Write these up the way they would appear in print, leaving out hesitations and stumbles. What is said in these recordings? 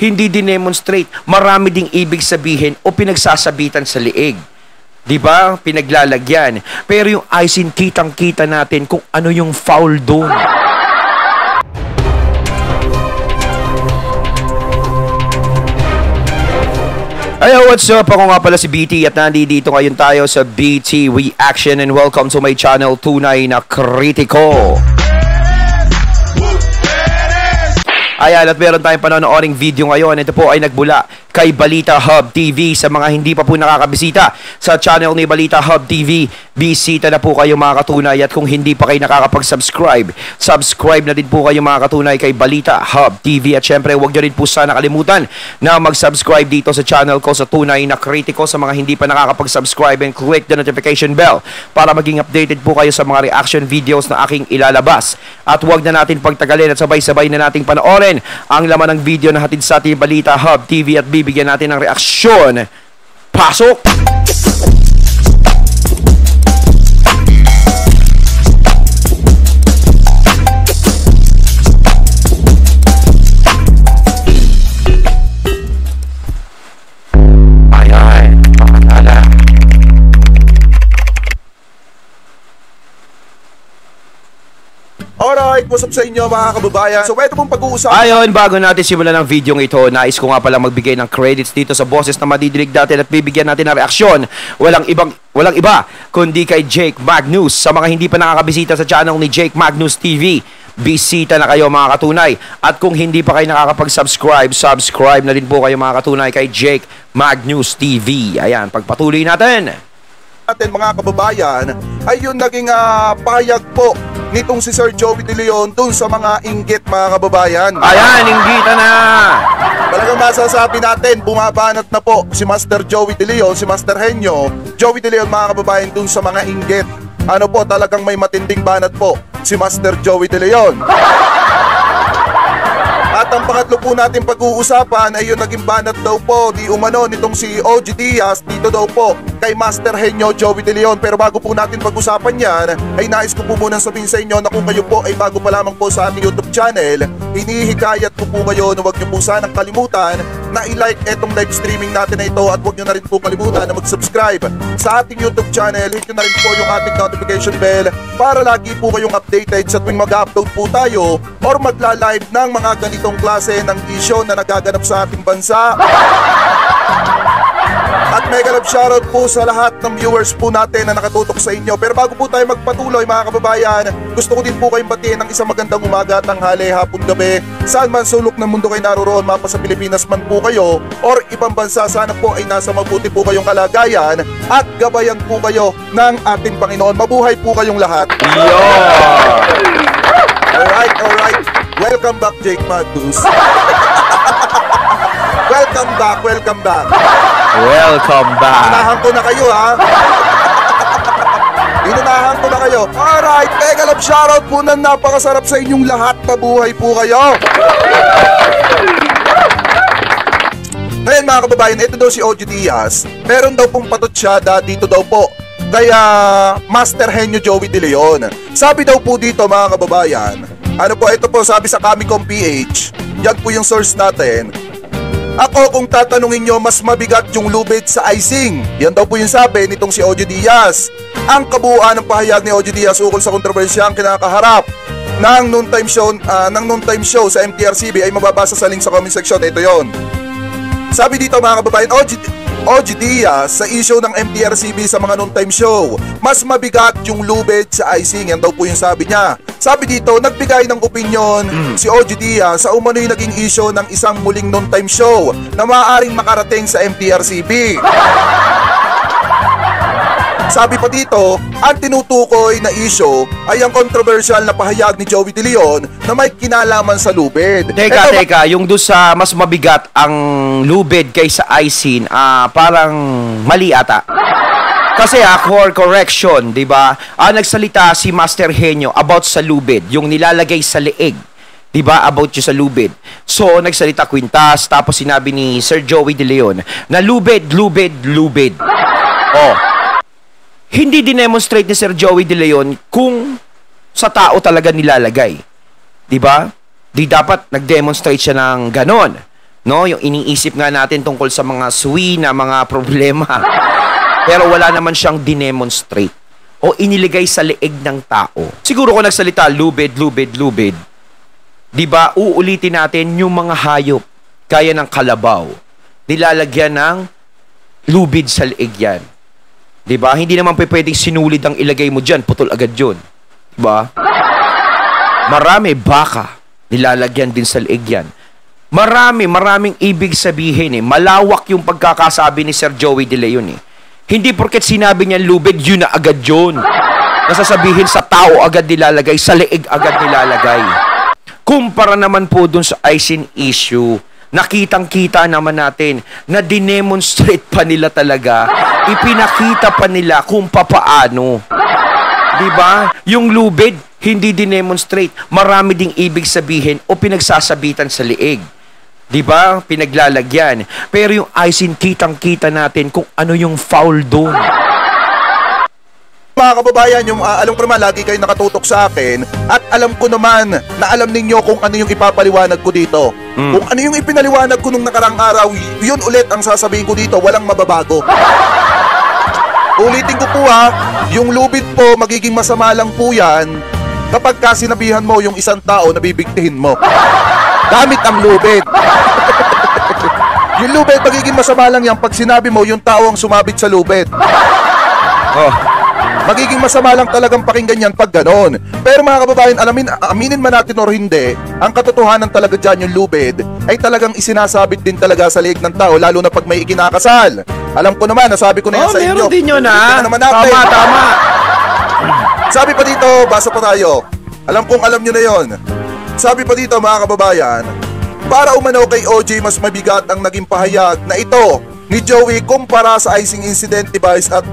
hindi dinemonstrate. Marami ding ibig sabihin o pinagsasabitan sa liig. Diba? Pinaglalagyan. Pero yung icing, kitang-kita natin kung ano yung foul doon. Hello, what's up? Ako nga pala si BT at nandito ngayon tayo sa BT Reaction and welcome to my channel, Tunay na Kritiko. Ayan, at meron tayong panonooring video ngayon. Ito po ay nagbula kay Balita Hub TV. Sa mga hindi pa po nakakabisita sa channel ni Balita Hub TV, bisita na po kayo mga katunay. At kung hindi pa kayo nakakapag-subscribe, subscribe na din po kayo mga katunay kay Balita Hub TV. At syempre, huwag nyo rin po sana kalimutan na mag-subscribe dito sa channel ko sa Tunay na Kritiko. Sa mga hindi pa nakakapag-subscribe, and click the notification bell para maging updated po kayo sa mga reaction videos na aking ilalabas. At huwag na natin pagtagalin at sabay-sabay na nating panoorin ang laman ng video na hatid sa ating Balita Hub TV at bibigyan natin ng reaksyon. Pasok! Ayan, pakalala. Alright, what's up sa inyo mga kababayan? So ito pong pag-uusap. Ayon, bago natin simulan ng video ito, nais ko nga pala magbigay ng credits dito sa boses na madidinig natin at bibigyan natin ng reaksyon. Walang iba kundi kay Jake Magnus. Sa mga hindi pa nakakabisita sa channel ni Jake Magnus TV, bisita na kayo mga katunay. At kung hindi pa kayo nakakapag-subscribe, subscribe na din po kayo mga katunay kay Jake Magnus TV. Ayan, pagpatuloy natin mga kababayan ay yung naging payag po nitong si Sir Joey De Leon dun sa mga inggit mga kababayan. Ayan, inggita na! Talagang masasabi natin, bumabanat na po si Master Joey De Leon, si Master Henyo Joey De Leon mga kababayan dun sa mga inggit. Ano po, talagang may matinding banat po si Master Joey De Leon. At ang pangatlo po natin pag-uusapan ay yung naging banat daw po di umano nitong si OG Diaz dito daw po kay Master Henyo Joey De Leon. Pero bago po natin pag-usapan yan, ay nais ko po munang sabihin sa inyo na kung kayo po ay bago pa lamang po sa ating YouTube channel, hinihikayat ko po kayo na huwag nyo po sanang kalimutan na i-like etong live streaming natin na ito at huwag nyo na rin po kalimutan na mag-subscribe sa ating YouTube channel. Hit nyo na rin po yung ating notification bell para lagi po kayong updated sa tuwing mag-upload po tayo or magla-live ng mga ganitong klase ng issue na nagaganap sa ating bansa. At mega love shoutout po sa lahat ng viewers po natin na nakatutok sa inyo. Pero bago po tayo magpatuloy mga kababayan, gusto ko din po kayong batiin ng isang magandang umaga, tanghali, hapon, gabi. Saan man sulok ng mundo kayo naroroon, mapa sa Pilipinas man po kayo or ibang bansa, sana po ay nasa mabuti po kayong kalagayan at gabayan po kayo ng ating Panginoon. Mabuhay po kayong lahat. Alright. Welcome back, Jake Magnus. Welcome back. Inunahan ko na kayo, ha? Inunahan ko na kayo. Alright, mega love shoutout po na napakasarap sa inyong lahat. Mabuhay po kayo. Ngayon mga kababayan, ito daw si OG Diaz. Meron daw pong patutsyada dito daw po kaya Master Henyo Joey De Leon. Sabi daw po dito mga kababayan, ano po, ito po sabi sa Kamicom PH, yan po yung source natin. Ako kung tatanungin nyo, mas mabigat yung lubid sa icing. Yan daw po yung sabi nitong si OG Diaz. Ang kabuuan ng pahayag ni OG Diaz ukol sa kontrobersyang kinakaharap ng noontime show sa MTRCB ay mababasa sa link sa comment section. Ito yon. Sabi dito mga kababayan, OG Diaz sa issue ng MTRCB sa mga noontime show, mas mabigat yung lubid sa icing. Yan daw po yung sabi niya. Sabi dito, nagbigay ng opinyon si OG Diaz sa umano'y naging issue ng isang muling noontime show na maaaring makarating sa MTRCB. Sabi pa dito, ang tinutukoy na issue ay ang controversial na pahayag ni Joey De Leon na may kinalaman sa lubid. Teka, yung doon sa mas mabigat ang lubid kaysa icing, parang mali ata. Kasi for correction, 'di ba? Nagsalita si Master Henyo about sa lubid, yung nilalagay sa leeg. 'Di ba? About yung sa lubid. So, nagsalita Quintas, tapos sinabi ni Sir Joey De Leon na lubid. Oh. Hindi dinemonstrate ni Sir Joey De Leon kung sa tao talaga nilalagay. 'Di ba? Di dapat nag-demonstrate siya ng ganon. No, yung iniisip nga natin tungkol sa mga SWI na mga problema. Pero wala naman siyang dinemonstrate o iniligay sa leeg ng tao. Siguro kung nagsalita, lubid, di ba, uulitin natin yung mga hayop, gaya ng kalabaw, nilalagyan ng lubid sa leeg yan. Di ba? Hindi naman pwedeng sinulid ang ilagay mo dyan, putol agad yun. Di ba? Marami, baka, nilalagyan din sa leeg yan. Maraming ibig sabihin eh. Malawak yung pagkakasabi ni Sir Joey De Leon eh. Hindi porket sinabi niya lubid, yun na agad yun. Nasasabihin sa tao agad nilalagay, sa leeg agad nilalagay. Kumpara naman po dun sa icing issue, nakitang-kita naman natin na dinemonstrate pa nila talaga, ipinakita pa nila kung papaano. Diba? Yung lubid, hindi dinemonstrate. Marami ding ibig sabihin o pinagsasabitan sa leeg. Diba? Pinaglalagyan. Pero yung icing, kitang-kita natin kung ano yung foul doon. Mga kababayan, yung alam ko naman, lagi kayo nakatutok sa akin at alam ko naman na alam ninyo kung ano yung ipapaliwanag ko dito. Kung ano yung ipinaliwanag ko nung nakarang araw, yun ulit ang sasabihin ko dito, walang mababago. Ulitin ko po ha, yung lubid po, magiging masama lang po yan kapag sinabihan mo yung isang tao na bibigtihin mo. Gamit ang lubid. Yung lubid, magiging masama lang yan pag sinabi mo yung tao ang sumabit sa lubid. Magiging masama lang talagang pakinggan yan pag ganon. Pero mga kababayan, aminin man natin o hindi, ang katotohanan talaga dyan, yung lubid ay talagang isinasabit din talaga sa leeg ng tao, lalo na pag may ikinakasal. Alam ko naman, nasabi ko na yan sa inyo. Meron din yun ha. Tama. Sabi pa dito, basa pa tayo. Alam kong alam nyo na yon. Sabi pa dito mga kababayan, para umano kay OJ mas mabigat ang naging pahayag na ito ni Joey kumpara sa icing incident ni Vice at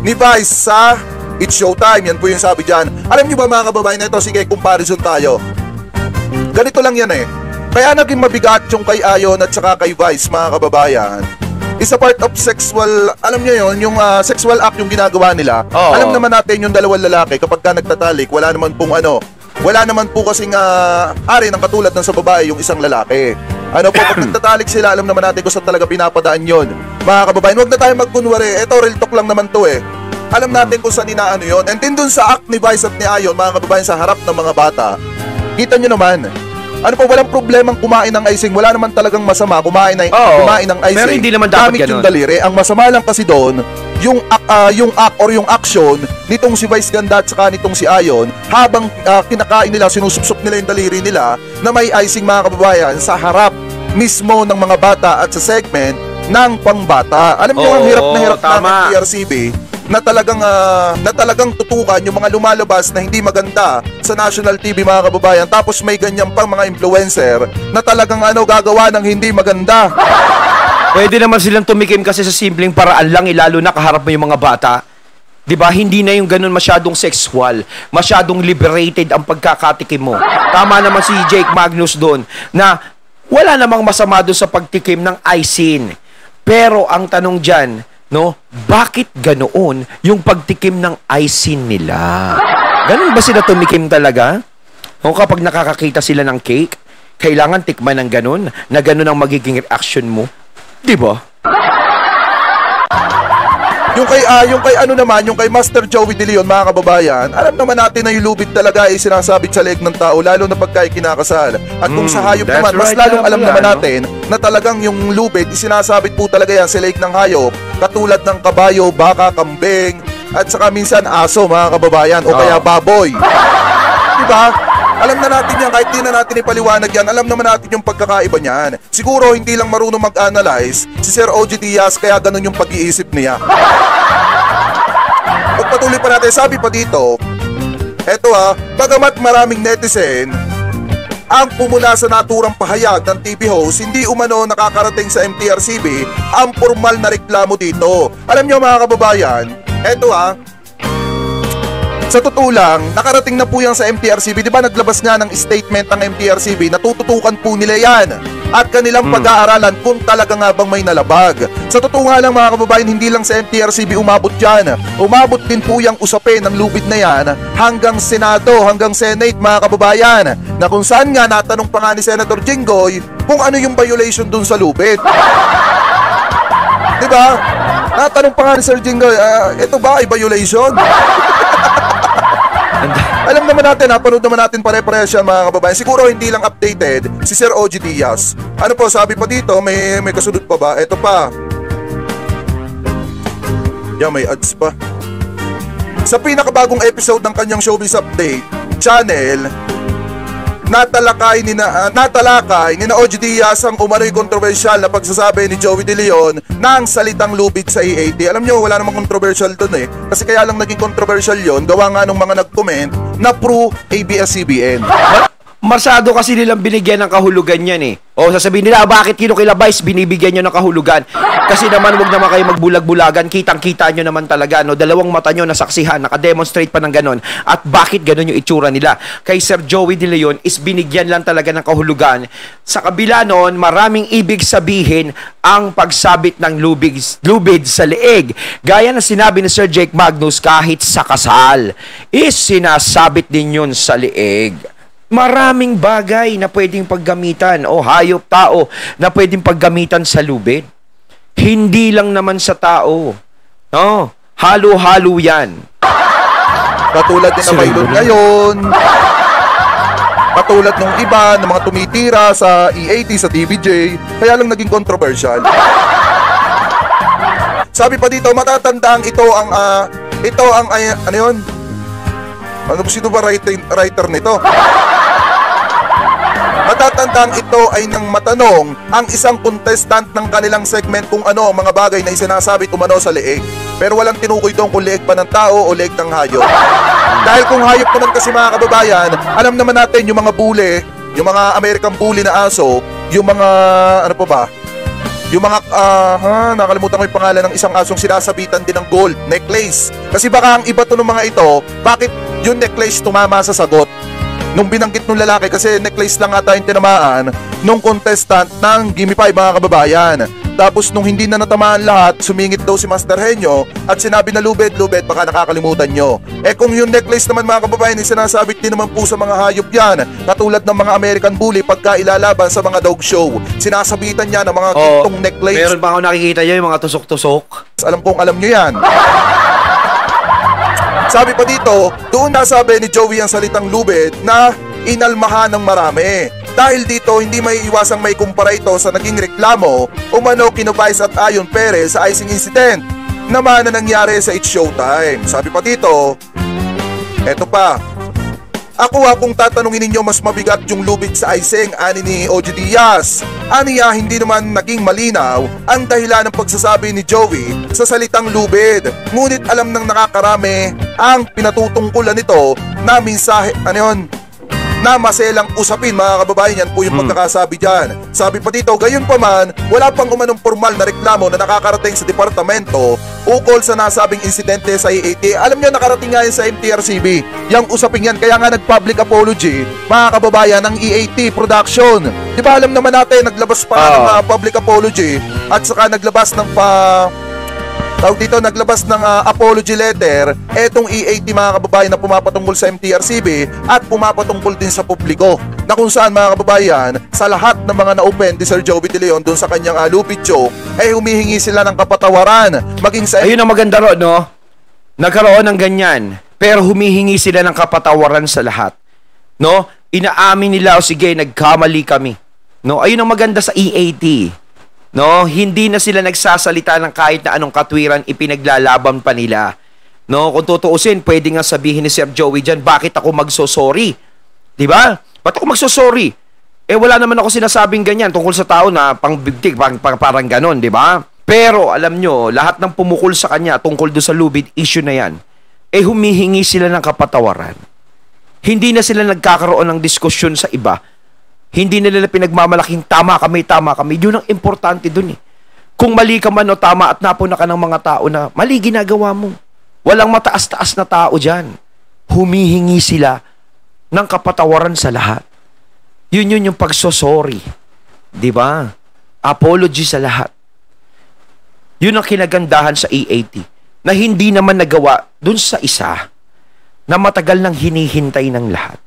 ni Vice sa It's Showtime. Yan po yung sabi dyan. Alam nyo ba mga kababayan na ito? Sige, comparison tayo. Ganito lang yan eh. Kaya naging mabigat yung kay Ayon at saka kay Vice mga kababayan. Is a part of sexual, alam nyo yun, yung sexual act yung ginagawa nila. Alam naman natin yung dalawang lalaki kapag ka nagtatalik, wala naman pong wala naman po kasing ari ng katulad ng sa babae yung isang lalaki. Ano po, pag nagtatalik sila, alam naman natin kung saan talaga pinapadaan yon. Mga kababayan, huwag na tayo magkunwari. Ito, real talk lang naman to eh. Alam natin kung saan inaano yon. And then dun sa act ni Vice at ni Ayon, mga kababayan, sa harap ng mga bata, kita nyo naman, ano po, walang problemang kumain ng icing. Wala naman talagang masama kumain ng icing. Pero hindi naman dapat gamit yung daliri. Ang masama lang kasi doon, yung act or yung action nitong si Vice Ganda at saka nitong si Ayon, habang kinakain nila, sinusupsop nila yung daliri nila na may icing mga kababayan sa harap mismo ng mga bata at sa segment ng pangbata. Alam niyo ang hirap na hirap namin PRCB na talagang tutukan yung mga lumalabas na hindi maganda sa national TV mga kababayan, tapos may ganyan pang mga influencer na talagang gagawa ng hindi maganda. Pwede naman silang tumikim kasi sa simpleng paraan lang, lalo na kaharap mo yung mga bata. 'Di ba? Hindi na yung ganun masyadong sexual, masyadong liberated ang pagkakatikim mo. Tama naman si Jake Magnus doon na wala namang masama doon sa pagtikim ng icing. Pero ang tanong diyan, no, bakit ganoon yung pagtikim ng icing nila? Ganun ba sila tumikim talaga? O kapag nakakakita sila ng cake, kailangan tikman ng ganun, na ganun ang magiging reaction mo? Di ba? Yung kay Master Joey De Leon mga kababayan, alam naman natin na yung lubid talaga ay sinasabit sa leeg ng tao, lalo na pagka kinakasal. At kung sa hayop naman, mas lalong alam naman natin na talagang yung lubid isinasabit po talaga yan sa leeg ng hayop, katulad ng kabayo, baka, kambing, at saka minsan aso mga kababayan, o kaya baboy. Diba? Alam na natin yan, kahit di na natin ipaliwanag yan, alam naman natin yung pagkakaiba niyan. Siguro hindi lang marunong mag-analyze si Sir OG Diaz, kaya ganun yung pag-iisip niya. Pagpatuloy pa natin, sabi pa dito, eto bagamat maraming netizen ang pumula sa naturang pahayag ng TV host, hindi umano nakakarating sa MTRCB ang formal na reklamo dito. Alam nyo mga kababayan, eto sa totoo lang, nakarating na po yan sa MTRCB. Di ba naglabas nga ng statement ng MTRCB na tututukan po nila yan at kanilang pag-aaralan kung talaga nga bang may nalabag. Sa totoo nga lang mga kababayan, hindi lang sa MTRCB umabot yan. Umabot din po yung usapin ng lubid na yan hanggang Senado, hanggang Senate mga kababayan, na kung saan nga natanong pa nga ni Senator Jinggoy kung ano yung violation dun sa lupit. Diba? Natanong pa nga ni Sir Jingle, ito ba ay violation? Alam naman natin, napanood naman natin pare-pareha siya mga kababayan. Siguro hindi lang updated si Sir OG Diaz. Ano po, sabi pa dito, may kasunod pa ba? Ito pa. May ads pa. Sa pinakabagong episode ng kanyang Showbiz Update channel, natalakay ni OG Diaz ang umano'y kontrobersyal na pagsasabi ni Joey De Leon ng salitang lubid sa EAT. Alam nyo, wala namang kontrobersyal dun kasi kaya lang naging kontrobersyal yon, gawa nga nung mga nag-comment na pro-ABS-CBN. Masyado kasi nilang binigyan ng kahulugan yan O sasabihin nila, bakit kila Vice binibigyan nyo ng kahulugan? Kasi naman, wag naman kayo magbulag-bulagan. Kitang-kita nyo naman talaga, dalawang mata nyo nasaksihan, nakademonstrate pa ng ganon. At bakit ganon yung itsura nila? Kay Sir Joey De Leon is binigyan lang talaga ng kahulugan. Sa kabila nun, maraming ibig sabihin ang pagsabit ng lubid sa leeg. Gaya na sinabi ni Sir Jake Magnus, kahit sa kasal, is sinasabit din yun sa leeg. Maraming bagay na pwedeng paggamitan o hayop tao na pwedeng paggamitan sa lubid. Hindi lang naman sa tao. Halo-halo yan. Katulad din na Maylon ngayon. Katulad nung iba na mga tumitira sa EAT, sa DBJ. Kaya lang naging controversial. Sabi pa dito, matatandaan ito ang ano yun? Sino ba writer nito? Matatandaan ito ay nang matanong ang isang contestant ng kanilang segment kung ano ang mga bagay na isinasabit umano sa leeg. Pero walang tinukoy doon kung leeg ba ng tao o leeg ng hayop. Dahil kung hayop naman kasi mga kababayan, alam naman natin yung mga bully, yung mga American bully na aso, yung mga ano pa ba? Yung mga, nakalimutan ko yung pangalan ng isang asong sinasabitan din ng gold, necklace. Kasi baka ang iba to ng mga ito, bakit yung necklace tumama sa sagot? Nung binanggit nung lalaki, kasi necklace lang ata yung tinamaan nung contestant ng Gimme 5 mga kababayan. Tapos nung hindi na natamaan lahat, sumingit daw si Master Henyo at sinabi na lubid, baka nakakalimutan nyo. Kung yung necklace naman mga kababayan, sinasabit din naman po sa mga hayop yan. Katulad ng mga American bully pagka ilalaban sa mga dog show. Sinasabitan niya ng mga gintong necklace. Meron pa ako nakikita nyo yung mga tusok-tusok. Alam kong alam nyo yan. Sabi pa dito, doon nasabi ni Joey ang salitang lubid na inalmahan ng marami. Dahil dito, hindi may iwasang may kumpara ito sa naging reklamo umano kina Vice at Ayon Perez sa icing incident naman na nangyari sa It's Showtime. Sabi pa dito, eto pa, kung tatanungin ninyo mas mabigat yung lubid sa icing, ani ni OG Diaz. Aniya, hindi naman naging malinaw ang dahilan ng pagsasabi ni Joey sa salitang lubid. Ngunit alam ng nakakarami ang pinatutungkulan nito na mensahe, na maselang usapin mga kababayan. Yan po yung pagkakasabi dyan. Sabi pa dito, gayon pa man, wala pang umanong formal na reklamo na nakakarating sa departamento ukol sa nasabing insidente sa EAT. Alam nyo, nakarating nga yun sa MTRCB. Yung usapin yan, kaya nga nag-public apology mga kababayan ng EAT production. Di ba alam naman natin, naglabas pa ng public apology at saka naglabas ng naglabas ng apology letter etong EAT mga kababayan na pumapatungkol sa MTRCB at pumapatungkol din sa publiko na kung saan mga kababayan sa lahat ng mga na-open ni Sir Joey De Leon dun sa kanyang lupit joke humihingi sila ng kapatawaran maging sa... Ayun ang maganda ro, no? Nagkaroon ng ganyan pero humihingi sila ng kapatawaran sa lahat, no? Inaamin nila, sige, nagkamali kami, no? Ayun ang maganda sa EAT. No, hindi na sila nagsasalita ng kahit na anong katwiran ipinaglalaban pa nila. No, kung tutuusin, pwede nga sabihin ni Sir Joey diyan, bakit ako magsosorry? 'Di ba? Ba't ako magsosorry? Wala naman ako sinasabing ganyan tungkol sa tao na pangbibtig, parang ganon, 'di ba? Pero alam nyo, lahat ng pumukol sa kanya tungkol do sa lubid, issue na 'yan. Humihingi sila ng kapatawaran. Hindi na sila nagkakaroon ng diskusyon sa iba. Hindi nila pinagmamalaking tama kami. Yun ang importante dun Kung mali ka man o tama at napuna ka ng mga tao na mali ginagawa mo. Walang mataas-taas na tao dyan. Humihingi sila ng kapatawaran sa lahat. Yun yung pagsosorry. Diba? Apology sa lahat. Yun ang kinagandahan sa EAT. Na hindi naman nagawa dun sa isa na matagal nang hinihintay ng lahat.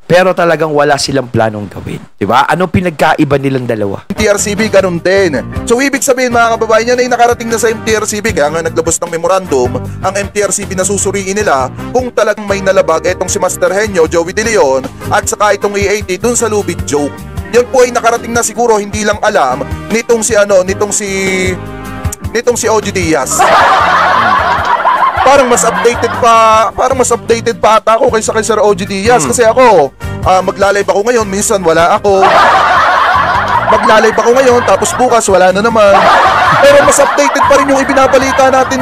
pero talagang wala silang planong gawin. Diba? Ano pinagkaiba nilang dalawa? MTRCB ganun din. So ibig sabihin mga kababayan, yan ay nakarating na sa MTRCB, kaya nga naglabas ng memorandum ang MTRCB na susuriin nila kung talagang may nalabag etong si Master Henyo, Joey De Leon at saka itong E80 dun sa Lubid Joke. Yan po ay nakarating na siguro, hindi lang alam nitong si OG Diaz. Parang mas updated pa ata ako kaysa kay Sir OG Diaz kasi ako magla-live ako ngayon, minsan wala ako. Magla-live ako ngayon tapos bukas wala na naman. Pero mas updated pa rin yung ibinabalita natin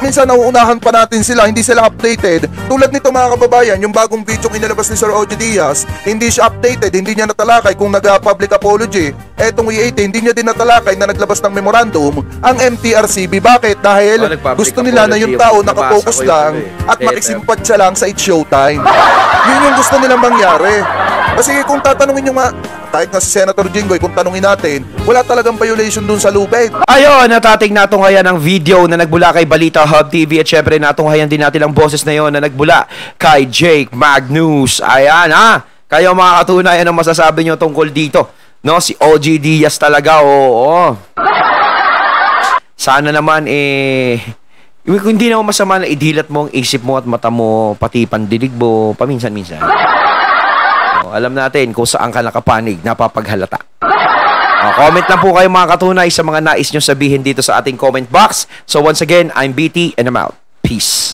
minsan nauunahan pa natin sila, hindi sila updated. Tulad nito mga kababayan, yung bagong video inilabas ni Sir OG Diaz, hindi siya updated, hindi niya natalakay kung nag-public apology. Etong E80, hindi niya din natalakay na naglabas ng memorandum ang MTRCB. Bakit? Dahil gusto nila na yung tao nakapokus lang at makisimpat siya lang sa It's Showtime. Yun yung gusto nilang mangyari. Kasi kung tatanungin yung kahit nga si Senator Jinggoy, kung tanungin natin, wala talagang violation dun sa Lubid. Ayun, natating natunghayan ang video na nagbula kay Balita Hub TV at syempre natunghayan din natin ang boses na yon na nagbula kay Jake Magnus. Ayan ha, kayo mga katunayan ang masasabi nyo tungkol dito. No, si OG Diaz talaga, oo. Sana naman hindi naman masama na idilat mo ang isip mo at mata mo, pati pandinig mo, paminsan-minsan. Alam natin kung saan ka nakapanig, napapaghalata. Comment lang po kayo mga katunay sa mga nais nyo sabihin dito sa ating comment box. So once again, I'm BT and I'm out. Peace.